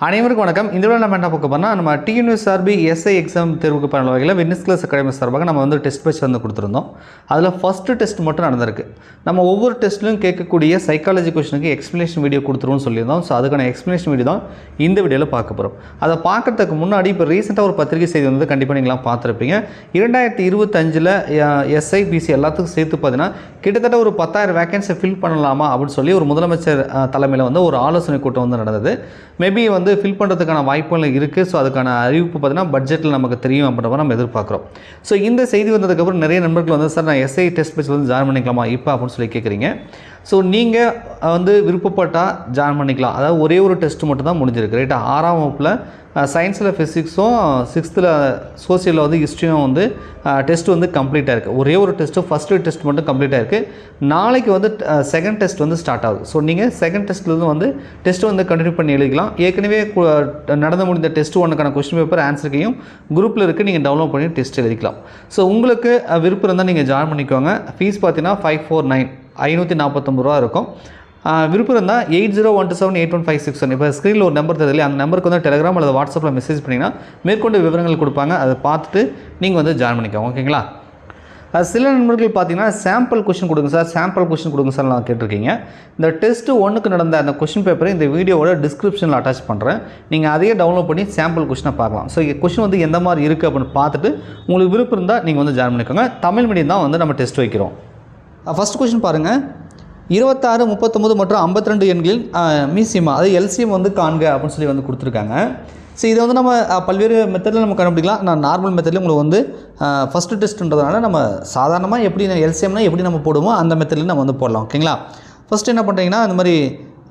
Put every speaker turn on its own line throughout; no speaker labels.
அனைவருக்கும் வணக்கம். இந்த வீடியோவில் நம்ம என்ன பார்க்க போறோம்னா நம்ம டிஎன்யூஎஸ்ஆர்பி எஸ்ஐ எக்ஸாம் தேர்வுக்கு பண்ண வகையில் விட்னஸ் கிளாஸ் அகாடமி சார்பாக நம்ம வந்து டெஸ்ட் பேட்ச் வந்து கொடுத்துருந்தோம். அதில் ஃபஸ்ட்டு டெஸ்ட் மட்டும் நடந்திருக்கு. நம்ம ஒவ்வொரு டெஸ்ட்லையும் கேட்கக்கூடிய சைக்காலஜி கொஸ்டினுக்கு எக்ஸ்ப்ளனேஷன் வீடியோ கொடுத்துருவோம்னு சொல்லியிருந்தோம். ஸோ அதுக்கான எக்ஸ்ப்ளனேஷன் வீடியோ தான் இந்த வீடியோவில் பார்க்க போகிறோம். அதை பார்க்கறதுக்கு முன்னாடி இப்போ ரீசெண்டாக ஒரு பத்திரிகை செய்தி வந்து கண்டிப்பாக நீங்களாம் பார்த்துருப்பீங்க. 2025 எஸ்ஐபிசி எல்லாத்துக்கும் சேர்த்து பார்த்தீங்கன்னா கிட்டத்தட்ட ஒரு 10,000 வேகன்ஸை ஃபில் பண்ணலாமா அப்படின்னு சொல்லி ஒரு முதலமைச்சர் தலைமையில் வந்து ஒரு ஆலோசனை கூட்டம் வந்து நடந்தது. மேபி வந்து ஃபில் பண்ணுறதுக்கான வாய்ப்புகள் இருக்குது. ஸோ அதுக்கான அறிவிப்பு பார்த்தீங்கன்னா பட்ஜெட்டில் நமக்கு தெரியும் அப்படின்ற மாதிரி நம்ம எதிர்பார்க்குறோம். ஸோ இந்த செய்தி வந்ததுக்கப்புறம் நிறைய நண்பர்கள் வந்து சார் நான் எஸ்ஐ டெஸ்ட் பேட்ச் வந்து ஜாயின் பண்ணிக்கலாமா இப்போ அப்படின்னு சொல்லி கேட்குறீங்க. ஸோ நீங்கள் வந்து விருப்பப்பட்டால் ஜாயின் பண்ணிக்கலாம். அதாவது ஒரே ஒரு டெஸ்ட்டு மட்டும் தான் முடிஞ்சிருக்கு. ரைட்டா 6ஆம் வகுப்பில் சயின்ஸில் ஃபிசிக்ஸும் 6th சோசியலில் வந்து ஹிஸ்ட்ரியும் வந்து டெஸ்ட் வந்து கம்ப்ளீட்டாக இருக்குது. ஒரே ஒரு டெஸ்ட்டு ஃபஸ்ட்டு டெஸ்ட் மட்டும் கம்ப்ளீட்டாக இருக்குது. நாளைக்கு வந்து செகண்ட் டெஸ்ட் வந்து ஸ்டார்ட் ஆகுது. ஸோ நீங்கள் செகண்ட் டெஸ்ட்லேருந்து வந்து டெஸ்ட்டு வந்து கண்டினியூ பண்ணி எழுதிக்கலாம். ஏற்கனவே நடந்து முடிந்த டெஸ்ட் 1க்கான கொஸ்டின் பேப்பர் ஆன்சருக்கையும் குரூப்பில் இருக்குது, நீங்கள் டவுன்லோட் பண்ணி டெஸ்ட் எழுதிக்கலாம். ஸோ உங்களுக்கு விருப்பம் இருந்தால் நீங்கள் ஜாயின் பண்ணிக்கோங்க. ஃபீஸ் பார்த்தீங்கன்னா 549 549 ரூபா இருக்கும். விருப்பம் இருந்தால் 8012781561 இப்போ ஸ்க்ரீனில் ஒரு நம்பர் தெரியுது. அந்த நம்பருக்கு வந்து டெலிகிராம் அல்லது வாட்ஸ்அப்பில் மெசேஜ் பண்ணிங்கன்னா மேற்கொண்டு விவரங்கள் கொடுப்பாங்க. அதை பார்த்துட்டு நீங்கள் வந்து ஜாயின் பண்ணிக்கோங்க. ஓகேங்களா? சில நண்பர்கள் பார்த்தீங்கன்னா சாம்பிள் கொஷின் கொடுங்க சார், சாம்பிள் கொஷின் கொடுங்க சார் நான் கேட்டிருக்கீங்க. இந்த டெஸ்ட்டு 1க்கு நடந்த அந்த கொஷின் பேப்பரை இந்த வீடியோவோட டிஸ்கிரிப்ஷனில் அட்டாச் பண்ணுறேன். நீங்கள் அதையே டவுன்லோட் பண்ணி சாம்பிள் கொஷினை பார்க்கலாம். ஸோ கொஷின் வந்து எந்த மாதிரி இருக்குது அப்படின்னு பார்த்துட்டு உங்களுக்கு விருப்பம் இருந்தால் நீங்கள் வந்து ஜாயின் பண்ணிக்கோங்க. தமிழ் மீடியம் தான் வந்து நம்ம டெஸ்ட் வைக்கிறோம். ஃபஸ்ட் கொஷின் பாருங்கள். 26, 39 மற்றும் 52 எண்களில் மீசிமா அது எல்சிஎம் வந்து காண்க அப்படின்னு சொல்லி வந்து கொடுத்துருக்காங்க. ஸோ இதை வந்து நம்ம பல்வேறு மெத்தடில் நம்ம கண்டுபிடிக்கலாம். நான் நார்மல் மெத்தடில் உங்களுக்கு வந்து ஃபஸ்ட்டு டெஸ்ட்டுன்றதுனால நம்ம சாதாரணமாக எப்படி எல்சிஎம்னா எப்படி நம்ம போடுவோமோ அந்த மெத்தடில் நம்ம வந்து போடலாம். ஓகேங்களா? ஃபஸ்ட்டு என்ன பண்ணுறீங்கன்னா இந்த மாதிரி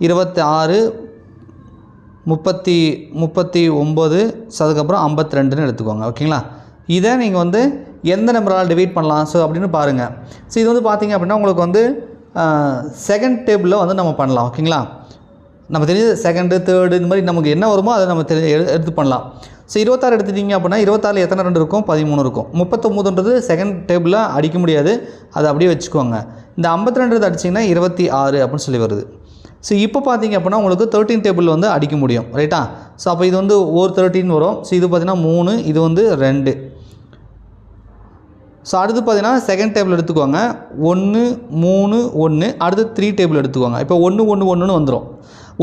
26 39 அதுக்கப்புறம் 52ன்னு எடுத்துக்கோங்க. ஓகேங்களா? இதை நீங்கள் வந்து எந்த நம்பரால் டிவைட் பண்ணலாம் ஸோ அப்படின்னு பாருங்கள். ஸோ இது வந்து பார்த்திங்க அப்படின்னா உங்களுக்கு வந்து செகண்ட் டேபிளில் வந்து நம்ம பண்ணலாம். ஓகேங்களா? நம்ம தெரிஞ்சு செகண்டு தேர்டு இந்த மாதிரி நமக்கு என்ன வருமோ அதை நம்ம எடுத்து பண்ணலாம். ஸோ 26 எடுத்துட்டிங்க அப்படின்னா 26 எத்தனை 2 இருக்கும்? 13 இருக்கும். 39ன்றது செகண்ட் டேபிளில் அடிக்க முடியாது, அதை அப்படியே வச்சுக்கோங்க. இந்த 52 அடிச்சிங்கன்னா 26 அப்படின்னு சொல்லி வருது. ஸோ இப்போ பார்த்தீங்க அப்படின்னா உங்களுக்கு 13 டேபிள் வந்து அடிக்க முடியும். ரைட்டா? ஸோ அப்போ இது வந்து ஒரு 13 வரும். ஸோ இது பார்த்திங்கன்னா 3, இது வந்து 2. ஸோ அடுத்து பார்த்தீங்கன்னா செகண்ட் டேபிள் எடுத்துக்கோங்க. 1 3 1 அடுத்து 3 டேபிள் எடுத்துக்கோங்க. இப்போ 1 1 1ன்னு வந்துடும்.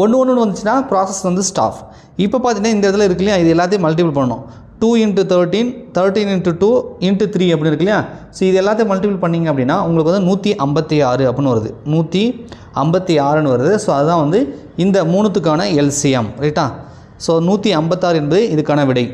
1 1ன்னு வந்துச்சுன்னா ப்ராசஸ் வந்து ஸ்டாப். இப்போ பார்த்தீங்கன்னா இந்த இடத்துல இருக்கு இல்லையா, இது எல்லாத்தையும் மல்டிபிள் பண்ணணும். 2 × 13 13 × 2 × 3 அப்படின்னு இருக்கு இல்லையா. ஸோ இது எல்லாத்தையும் மல்டிபிள் பண்ணிங்க அப்படின்னா உங்களுக்கு வந்து 156 அப்படின்னு வருது. 156ன்னு வருது. ஸோ அதுதான் வந்து இந்த 3த்துக்கான எல்சிஎம். ரைட்டா? ஸோ 156 என்பது இதுக்கான விடை.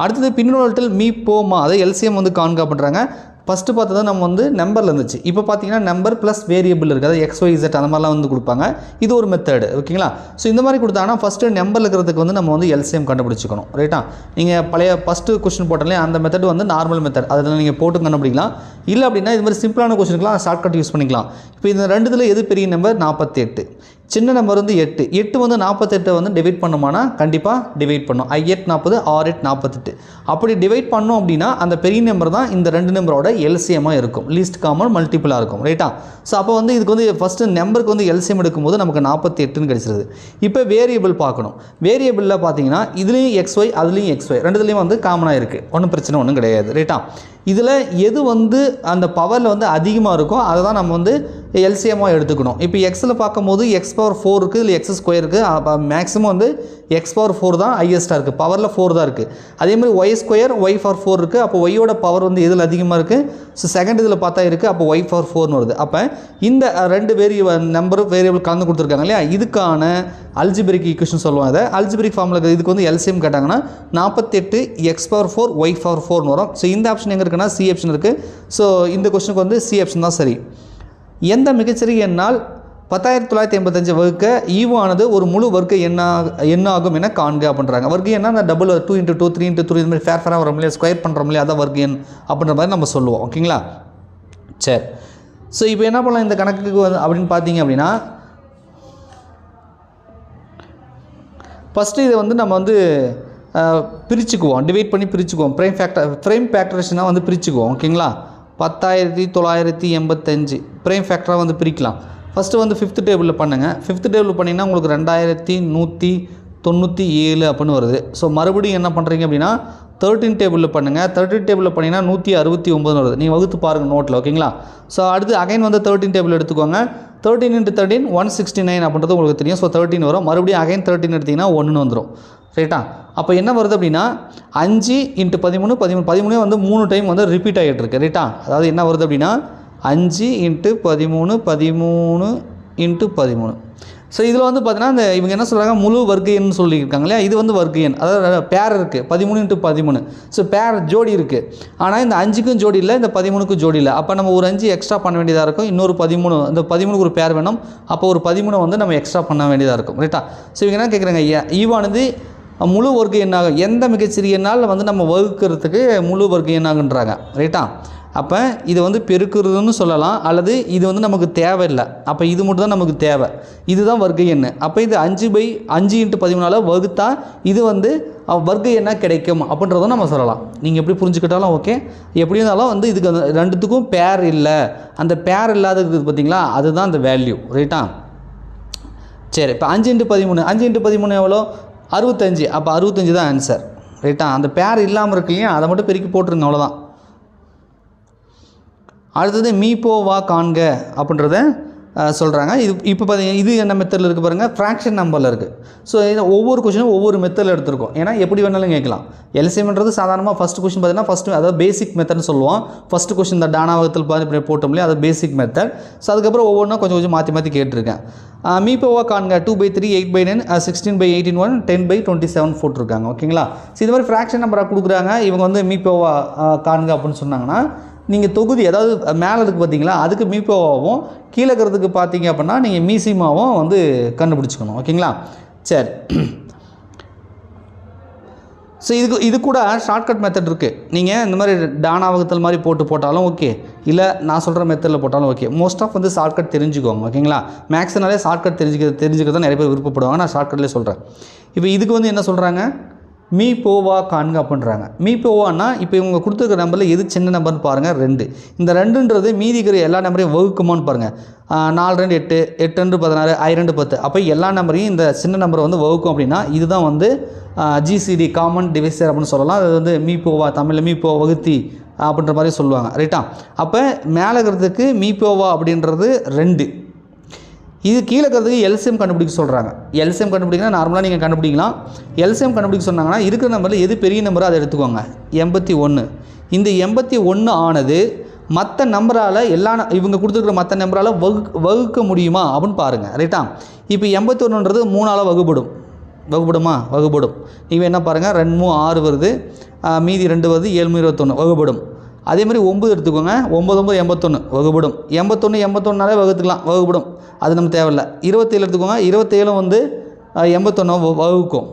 அடுத்தது பின்னொழில் மீ போமா அதை எல்சிஎம் வந்து காண்க பண்ணுறாங்க. ஃபஸ்ட்டு பார்த்தது நம்ம வந்து நம்பரில் இருந்துச்சு. இப்போ பார்த்தீங்கன்னா நம்பர் ப்ளஸ் வேரியபிள் இருக்குது. அது XYZ அந்த மாதிரிலாம் வந்து கொடுப்பாங்க. இது ஒரு மெத்தடு. ஓகேங்களா? ஸோ இந்த மாதிரி கொடுத்தாங்கன்னா ஃபஸ்ட்டு நம்பர் இருக்கிறதுக்கு வந்து நம்ம வந்து எல்சிஎம் கண்டுபிடிச்சிக்கணும். ரைட்டா? நீங்கள் பழைய ஃபஸ்ட்டு கொஸ்டின் போட்டாலே அந்த மெத்தட் வந்து நார்மல் மெத்தட், அதில் நீங்கள் போட்டு கண்டுபிடிக்கலாம். இல்லை அப்படின்னா இது மாதிரி சிம்பிளான கொஸ்டினுக்குலாம் ஷார்ட்கட் யூஸ் பண்ணிக்கலாம். இப்போ இந்த ரெண்டுத்தில் எது பெரிய நம்பர்? 48. சின்ன நம்பர் வந்து 8. 8 வந்து 48 வந்து டிவைட் பண்ணுமானா கண்டிப்பாக டிவைட் பண்ணும். 8 40 6 8 48. அப்படி டிவைட் பண்ணோம் அப்படின்னா அந்த பெரிய நம்பர் தான் இந்த ரெண்டு நம்பரோட எல்சிஎம்மாக இருக்கும். லீஸ்ட் காமன் மல்டிபிளாக இருக்கும். ரைட்டா? ஸோ அப்போ வந்து இதுக்கு வந்து ஃபஸ்ட்டு நம்பருக்கு வந்து எல்சிஎம் எடுக்கும்போது நமக்கு 48ன்னு கிடச்சிருது. இப்போ வேரியபிள் பார்க்கணும். வேரியபிளில் பார்த்தீங்கன்னா இதுலேயும் XY அதுலேயும் XY ரெண்டுத்துலேயும் வந்து காமனாக இருக்குது. ஒன்றும் பிரச்சனை ஒன்றும் கிடையாது. ரைட்டா? இதில் எது வந்து அந்த பவரில் வந்து அதிகமாக இருக்கோ அதை தான் நம்ம வந்து எல்சிஎம்மாக எடுத்துக்கணும். இப்போ எக்ஸில் பார்க்கும்போது X⁴ இருக்குது, இல்லை X² இருக்குது. மேக்ஸிமம் வந்து X⁴ தான் ஹையஸ்ட்டாக இருக்குது. பவரில் 4 தான் இருக்குது. அதேமாதிரி Y² Y⁴ இருக்குது. அப்போ ஒய்யோட பவர் வந்து எதில் அதிகமாக இருக்குது? ஸோ செகண்ட் இதில் பார்த்தா இருக்குது. அப்போ Y⁴ வருது. அப்போ இந்த ரெண்டு வேரியபிள் கலந்து கொடுத்துருக்காங்க இல்லையா, இதுக்கான அல்ஜிபிரிக் ஈக்குவேஷன் சொல்லுவோம். அதை அல்ஜிபிரிக் ஃபார்மில் இதுக்கு வந்து எல்சிஎம் கேட்டாங்கன்னா 48 X⁴ Y⁴ வரும். ஸோ இந்த ஆப்ஷன் எங்கே இருக்குன்னா சி ஆப்ஷன் இருக்குது. ஸோ இந்த கொஸ்டினுக்கு வந்து சி ஆப்ஷன் தான் சரி. எந்த மிகச்சிறிய எண்ணால் 10,985 வகுக்க ஈவானது ஒரு முழு வர்க்க எண்ணாகும் என காண்க அப்படின்றாங்க. வர்க்க எண்ணா அந்த டபுள் 2 × 2 3 × 3 இது மாதிரி ஃபேராக வரும் இல்லையா, ஸ்கொயர் பண்ணுறோம் இல்லையா, அதான் வர்க்க எண் அப்படின்ற மாதிரி நம்ம சொல்லுவோம். ஓகேங்களா? சரி. ஸோ இப்போ என்ன பண்ணலாம் இந்த கணக்குக்கு அப்படின்னு பார்த்தீங்க அப்படின்னா ஃபஸ்ட்டு இதை வந்து நம்ம வந்து பிரிச்சுக்குவோம். டிவைட் பண்ணி பிரிச்சுக்குவோம். ப்ரைம் ஃபேக்டரேஷனாக வந்து பிரிச்சுக்குவோம். ஓகேங்களா? 10,985 ப்ரைம் ஃபேக்டராக வந்து பிரிக்கலாம். ஃபஸ்ட்டு வந்து 5th டேபிளில் பண்ணுங்கள். 5th டேபிள் பண்ணிங்கன்னா உங்களுக்கு 2190 97 அப்படின்னு வருது. ஸோ மறுபடியும் என்ன பண்ணுறீங்க அப்படின்னா 13 டேபிளில் பண்ணுங்கள். 13 டேபிளில் பண்ணிங்கன்னா 169 வருது. நீங்கள் வகுத்து பாருங்கள் நோட்டில், ஓகேங்களா? ஸோ அடுத்து அகைன் வந்து 13 டேபிள் எடுத்துக்கோங்க. 13 × 13 169 அப்படின்றது உங்களுக்கு தெரியும். ஸோ 13 வரும். மறுபடியும் அகைன் 13 எடுத்திங்கன்னா 1 வந்துடும். ரைட்டா? அப்போ என்ன வருது அப்படின்னா 5 × 13 13 வந்து 3 டைம் வந்து ரிப்பீட் ஆகிட்டு இருக்கு. ரைட்டா? அதாவது என்ன வருது அப்படின்னா 5 × 13 13 × 13. ஸோ இதில் வந்து பார்த்தீங்கன்னா இந்த இவங்க என்ன சொல்கிறாங்க, முழு வர்க்க எண்னு சொல்லியிருக்காங்க இல்லையா? இது வந்து வர்க்க எண், அதாவது பேர் இருக்குது 13 × 13. ஸோ பேர் ஜோடி இருக்குது. ஆனால் இந்த 5க்கும் ஜோடி இல்லை, இந்த 13க்கும் ஜோடி இல்லை. அப்போ நம்ம ஒரு 5 எக்ஸ்ட்ரா பண்ண வேண்டியதாக இருக்கும். இன்னொரு 13, இந்த 13க்கு ஒரு பேர் வேணும். அப்போ ஒரு 13 வந்து நம்ம எக்ஸ்ட்ரா பண்ண வேண்டியதாக இருக்கும். ரைட்டா? ஸோ இவங்க என்ன கேட்குறாங்க, ஈவானது முழு வர்க்க எண்ணாகும், எந்த மிகச்சிறிய எண்ணால் வந்து நம்ம வகுக்கிறதுக்கு முழு வர்க்க எண்ணாகுன்றாங்க. ரைட்டா? அப்போ இது வந்து பெருக்குறதுன்னு சொல்லலாம், அல்லது இது வந்து நமக்கு தேவையில்லை. அப்போ இது மட்டும் தான் நமக்கு தேவை. இதுதான் வர்க்க எண். அப்போ இது 5 × 13 வகுத்தா இது வந்து வர்க்க எண்ணாக கிடைக்கும் அப்படின்றதும் நம்ம சொல்லலாம். நீங்கள் எப்படி புரிஞ்சுக்கிட்டாலும் ஓகே. எப்படி இருந்தாலும் வந்து இதுக்கு ரெண்டுத்துக்கும் பேர் இல்லை. அந்த பேர் இல்லாதது பார்த்தீங்களா, அதுதான் அந்த வேல்யூ. ரைட்டா? சரி, இப்போ 5 × 13 5 × 13 எவ்வளோ? 65. அப்போ 65 தான் ஆன்சர். ரைட்டா? அந்த பேர் இல்லாமல் இருக்கு இல்லையா, அதை மட்டும் பெருக்கி போட்டுருங்க, அவ்வளோதான். அடுத்தது மீப்போவா காண்க அப்படின்றத சொல்கிறாங்க. இது இப்போ பார்த்தீங்கன்னா இது என்ன மெத்தடில் இருக்குது பாருங்கள், ஃப்ராக்ஷன் நம்பரில் இருக்குது. ஸோ இது ஒவ்வொரு கொஷினும் ஒவ்வொரு மெத்தடில் எடுத்துருக்கோம். ஏன்னா எப்படி வேணாலும் கேட்கலாம். எல்சிஎம்ன்றது சாதாரணமாக ஃபஸ்ட் கொஷின் பார்த்தீங்கன்னா அதாவது பேசிக் மெத்தட்னு சொல்லுவோம். ஃபஸ்ட்டு கொஷின் இந்த டானாவகத்தில் பார்த்து போட்டோம் இல்லையா, அது பேசிக் மெத்தட். ஸோ அதுக்கப்புறம் ஒவ்வொன்றும் கொஞ்சம் கொஞ்சம் மாற்றி கேட்டிருக்கேன். மீப்போவா காண்க 2/3 8/9 16/18 10/27 போட்டிருக்காங்க. ஓகேங்களா? ஸோ இது மாதிரி ஃப்ராக்ஷன் நம்பராக கொடுக்குறாங்க. இவங்க வந்து மீப்போவா காண்க அப்படின்னு சொன்னாங்கன்னா நீங்கள் தொகுதி, அதாவது மேலே இருக்குது பார்த்தீங்களா, அதுக்கு மீப்போவாகவும் கீழே இருக்கிறதுக்கு பார்த்தீங்க அப்படின்னா நீங்கள் மீசிமாவும் வந்து கண்டுபிடிச்சிக்கணும். ஓகேங்களா? சரி. ஸோ இது கூட ஷார்ட்கட் மெத்தட் இருக்குது. நீங்கள் இந்த மாதிரி டானாவகத்தில் மாதிரி போட்டாலும் ஓகே, இல்லை நான் சொல்கிற மெத்தடில் போட்டாலும் ஓகே. மோஸ்ட் ஆஃப் வந்து ஷார்ட்கட் தெரிஞ்சுக்கோங்க. ஓகேங்களா? மேக்ஸ்னாலே ஷார்ட்கட் தெரிஞ்சுக்கிறது நிறைய பேர் விருப்பப்படுவாங்க. நான் ஷார்ட்கட்லேயே சொல்கிறேன். இப்போ இதுக்கு வந்து என்ன சொல்கிறாங்க, மீப்போவா காண்க அப்படின்றாங்க. மீப்போவான்னா இப்போ இவங்க கொடுத்துருக்க நம்பரில் எது சின்ன நம்பர்னு பாருங்கள், 2. இந்த 2ன்றது மீதி இருக்கிற எல்லா நம்பரையும் வகுக்குமான்னு பாருங்கள். 4 2 8 8 2 16 I 2 10. அப்போ எல்லா நம்பரையும் இந்த சின்ன நம்பரை வந்து வகுக்கும் அப்படின்னா இதுதான் வந்து ஜிசிடி காமன் டிவைசர் அப்படின்னு சொல்லலாம். அது வந்து மீப்போவா, தமிழில் மீப்போவா வகுத்தி அப்படின்ற மாதிரி சொல்லுவாங்க. ரைட்டா? அப்போ மேலே இருக்கிறதுக்கு மீப்போவா அப்படின்றது 2. இது கீழே இருக்கிறதுக்கு எல்சிஎம் கண்டுபிடிக்க சொல்கிறாங்க. எல்சிஎம் கண்டுபிடிக்கனா நார்மலாக நீங்கள் கண்டுபிடிக்கலாம். எல்சிஎம் கண்டுபிடிக்க சொன்னாங்கன்னா இருக்கிற நம்பரில் எது பெரிய நம்பரோ அதை எடுத்துக்கோங்க. 81. இந்த 81 ஆனது மற்ற நம்பரால் இவங்க கொடுத்துருக்குற மற்ற நம்பரால் வகுக்க முடியுமா அப்படின்னு பாருங்கள். ரைட்டா? இப்போ 81ன்றது 3ஆல் வகுப்படும். நீங்கள் என்ன பாருங்கள், 2 3 6 வருது, மீதி 2 வருது, 7 21 வகுப்படும். அதே மாதிரி 9 எடுத்துக்கோங்க, 9 9 81 வகுப்படும். 81 81னாலே வகுப்படும். அது நம்ம தேவையில்லை. 27 எடுத்துக்கோங்க, 27 வந்து 81 வகுக்கும்.